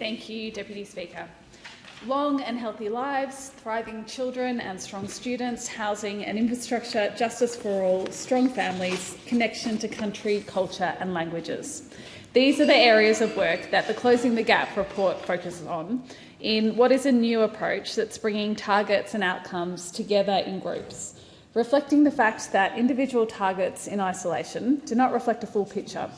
Thank you, Deputy Speaker. Long and healthy lives, thriving children and strong students, housing and infrastructure, justice for all, strong families, connection to country, culture and languages. These are the areas of work that the Closing the Gap report focuses on in what is a new approach that's bringing targets and outcomes together in groups, reflecting the fact that individual targets in isolation do not reflect a full picture.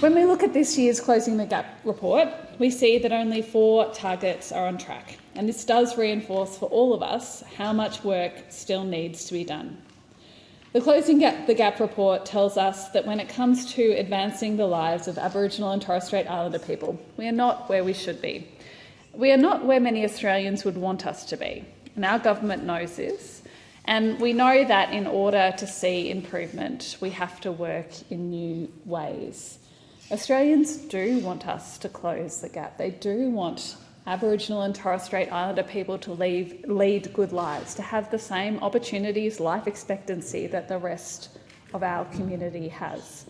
When we look at this year's Closing the Gap report, we see that only 4 targets are on track, and this does reinforce for all of us how much work still needs to be done. The Closing the Gap report tells us that when it comes to advancing the lives of Aboriginal and Torres Strait Islander people, we are not where we should be. We are not where many Australians would want us to be, and our government knows this. And we know that in order to see improvement, we have to work in new ways. Australians do want us to close the gap. They do want Aboriginal and Torres Strait Islander people to lead good lives, to have the same opportunities, life expectancy that the rest of our community has.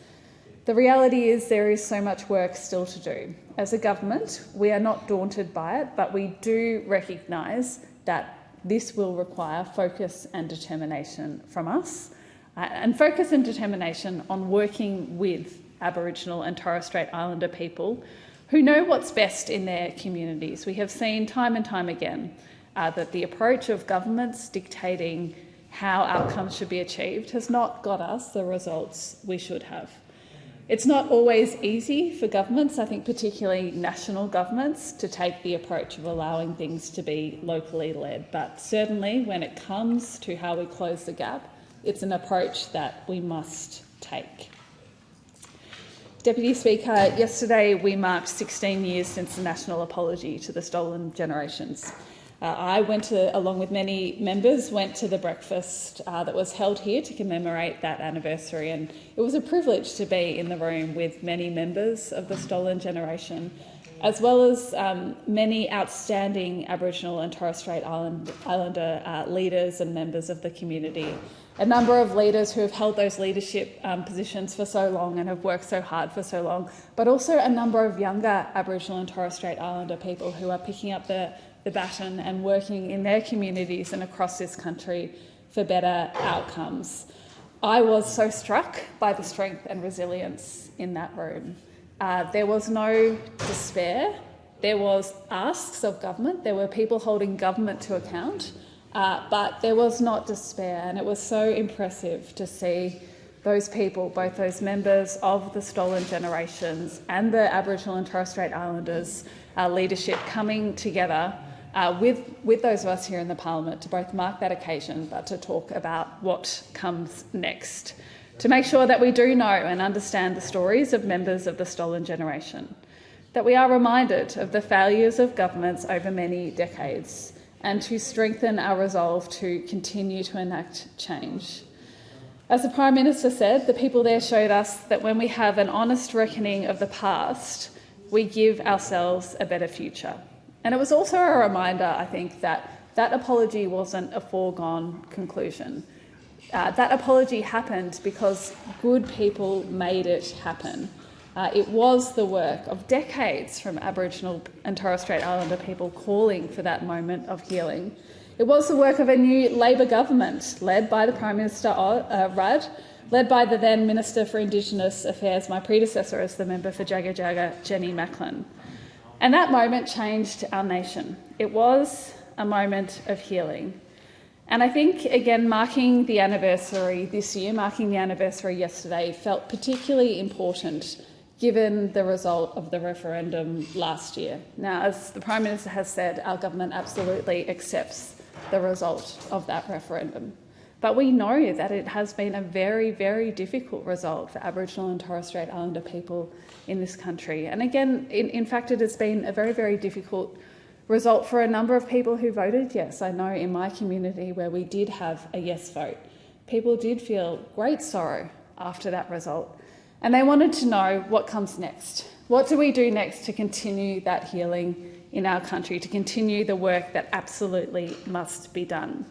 The reality is there is so much work still to do. As a government, we are not daunted by it, but we do recognise that this will require focus and determination from us, and focus and determination on working with Aboriginal and Torres Strait Islander people who know what's best in their communities. We have seen time and time again that the approach of governments dictating how outcomes should be achieved has not got us the results we should have. It's not always easy for governments, I think particularly national governments, to take the approach of allowing things to be locally led, but certainly when it comes to how we close the gap, it's an approach that we must take. Deputy Speaker, yesterday we marked 16 years since the national apology to the stolen generations. I along with many members, went to the breakfast that was held here to commemorate that anniversary, and it was a privilege to be in the room with many members of the stolen generation, as well as many outstanding Aboriginal and Torres Strait Islander leaders and members of the community. A number of leaders who have held those leadership positions for so long and have worked so hard for so long, but also a number of younger Aboriginal and Torres Strait Islander people who are picking up the baton and working in their communities and across this country for better outcomes. I was so struck by the strength and resilience in that room. There was no despair. There was asks of government. There were people holding government to account. But there was not despair, and it was so impressive to see those people, both those members of the stolen generations and the Aboriginal and Torres Strait Islanders leadership coming together with those of us here in the Parliament to both mark that occasion but to talk about what comes next, to make sure that we do know and understand the stories of members of the stolen generation, that we are reminded of the failures of governments over many decades, and to strengthen our resolve to continue to enact change. As the Prime Minister said, the people there showed us that when we have an honest reckoning of the past, we give ourselves a better future. And it was also a reminder, I think, that that apology wasn't a foregone conclusion. That apology happened because good people made it happen. It was the work of decades from Aboriginal and Torres Strait Islander people calling for that moment of healing. It was the work of a new Labor government led by the Prime Minister Rudd, led by the then Minister for Indigenous Affairs, my predecessor as the member for Jagga Jagga, Jenny Macklin. And that moment changed our nation. It was a moment of healing. And I think, again, marking the anniversary this year, marking the anniversary yesterday, felt particularly important given the result of the referendum last year. Now, as the Prime Minister has said, our government absolutely accepts the result of that referendum. But we know that it has been a very, very difficult result for Aboriginal and Torres Strait Islander people in this country. And again, in fact, it has been a very, very difficult result for a number of people who voted yes. I know in my community where we did have a yes vote, people did feel great sorrow after that result. And they wanted to know what comes next. What do we do next to continue that healing in our country, to continue the work that absolutely must be done?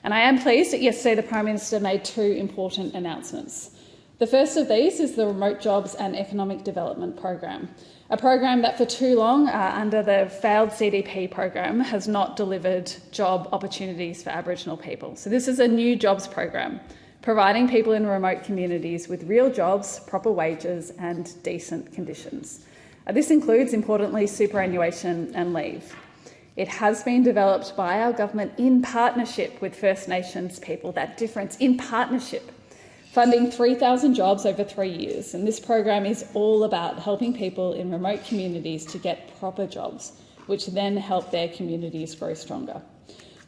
And I am pleased that yesterday the Prime Minister made 2 important announcements. The first of these is the Remote Jobs and Economic Development Program, a program that for too long, under the failed CDP program, has not delivered job opportunities for Aboriginal people. So this is a new jobs program, providing people in remote communities with real jobs, proper wages and decent conditions. This includes, importantly, superannuation and leave. It has been developed by our government in partnership with First Nations people, that difference, in partnership, funding 3,000 jobs over 3 years. And this program is all about helping people in remote communities to get proper jobs, which then help their communities grow stronger.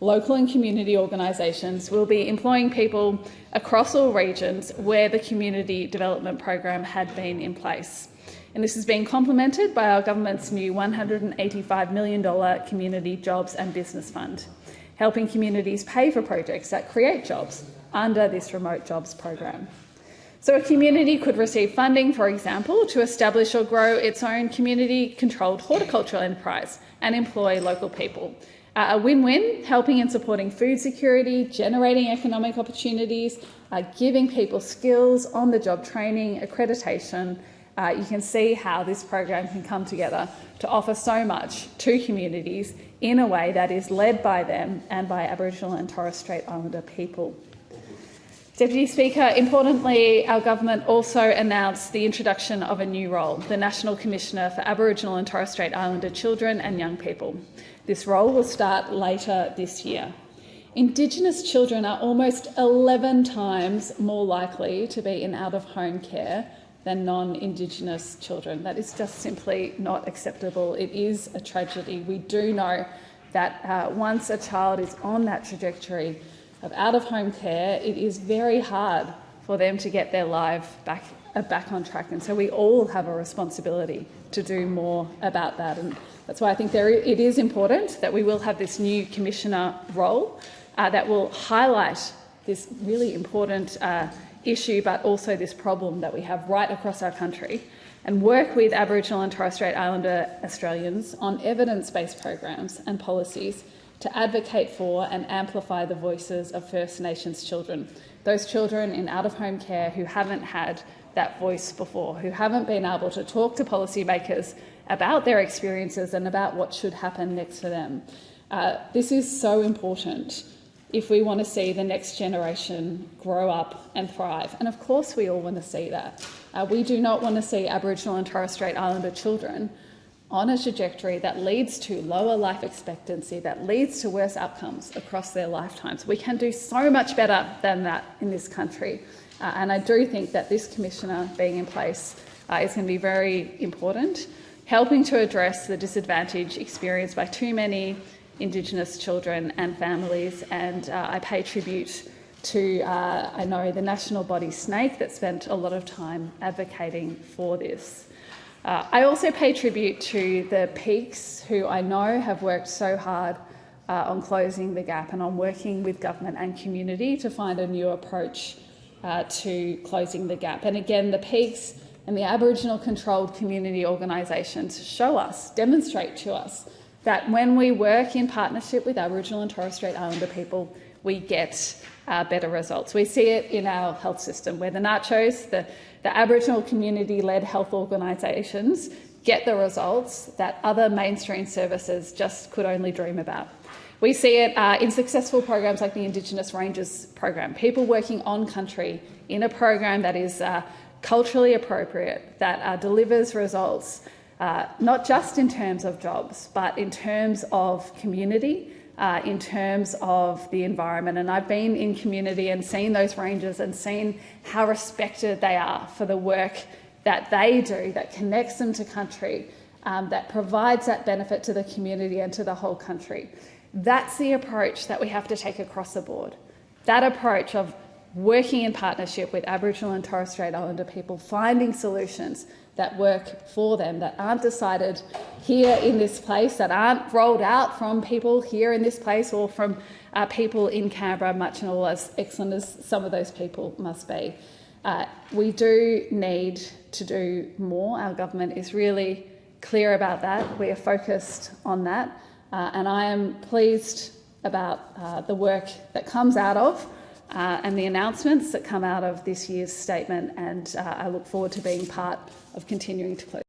Local and community organisations will be employing people across all regions where the community development program had been in place. And this is being complemented by our government's new $185 million Community Jobs and Business Fund, helping communities pay for projects that create jobs under this remote jobs program. So a community could receive funding, for example, to establish or grow its own community-controlled horticultural enterprise and employ local people. A win-win, helping and supporting food security, generating economic opportunities, giving people skills, on-the-job training, accreditation. You can see how this program can come together to offer so much to communities in a way that is led by them and by Aboriginal and Torres Strait Islander people. Deputy Speaker, importantly, our government also announced the introduction of a new role, the National Commissioner for Aboriginal and Torres Strait Islander Children and Young People. This role will start later this year. Indigenous children are almost 11 times more likely to be in out-of-home care than non-Indigenous children. That is just simply not acceptable. It is a tragedy. We do know that once a child is on that trajectory of out-of-home care, it is very hard for them to get their life back on track. And so we all have a responsibility to do more about that. And that's why I think it is important that we will have this new Commissioner role that will highlight this really important issue, but also this problem that we have right across our country, and work with Aboriginal and Torres Strait Islander Australians on evidence-based programs and policies to advocate for and amplify the voices of First Nations children, those children in out-of-home care who haven't had that voice before, who haven't been able to talk to policymakers about their experiences and about what should happen next for them. This is so important if we want to see the next generation grow up and thrive. And of course we all want to see that. We do not want to see Aboriginal and Torres Strait Islander children on a trajectory that leads to lower life expectancy, that leads to worse outcomes across their lifetimes. We can do so much better than that in this country. And I do think that this Commissioner being in place is going to be very important, helping to address the disadvantage experienced by too many Indigenous children and families. And I pay tribute to, I know, the national body SNAKE that spent a lot of time advocating for this. I also pay tribute to the peaks who I know have worked so hard on closing the gap and on working with government and community to find a new approach to closing the gap. And again, the peaks and the Aboriginal controlled community organisations demonstrate to us that when we work in partnership with Aboriginal and Torres Strait Islander people, we get better results. We see it in our health system, where the Nachos, the Aboriginal community-led health organisations, get the results that other mainstream services just could only dream about. We see it in successful programs like the Indigenous Rangers program, people working on country in a program that is culturally appropriate, that delivers results, not just in terms of jobs, but in terms of community, in terms of the environment. And I've been in community and seen those rangers and seen how respected they are for the work that they do, that connects them to country, that provides that benefit to the community and to the whole country. That's the approach that we have to take across the board. That approach of working in partnership with Aboriginal and Torres Strait Islander people, finding solutions that work for them, that aren't decided here in this place, that aren't rolled out from people here in this place or from people in Canberra, much and all as excellent as some of those people must be. We do need to do more. Our government is really clear about that. We are focused on that. And I am pleased about the work that comes out of and the announcements that come out of this year's statement, and I look forward to being part of continuing to close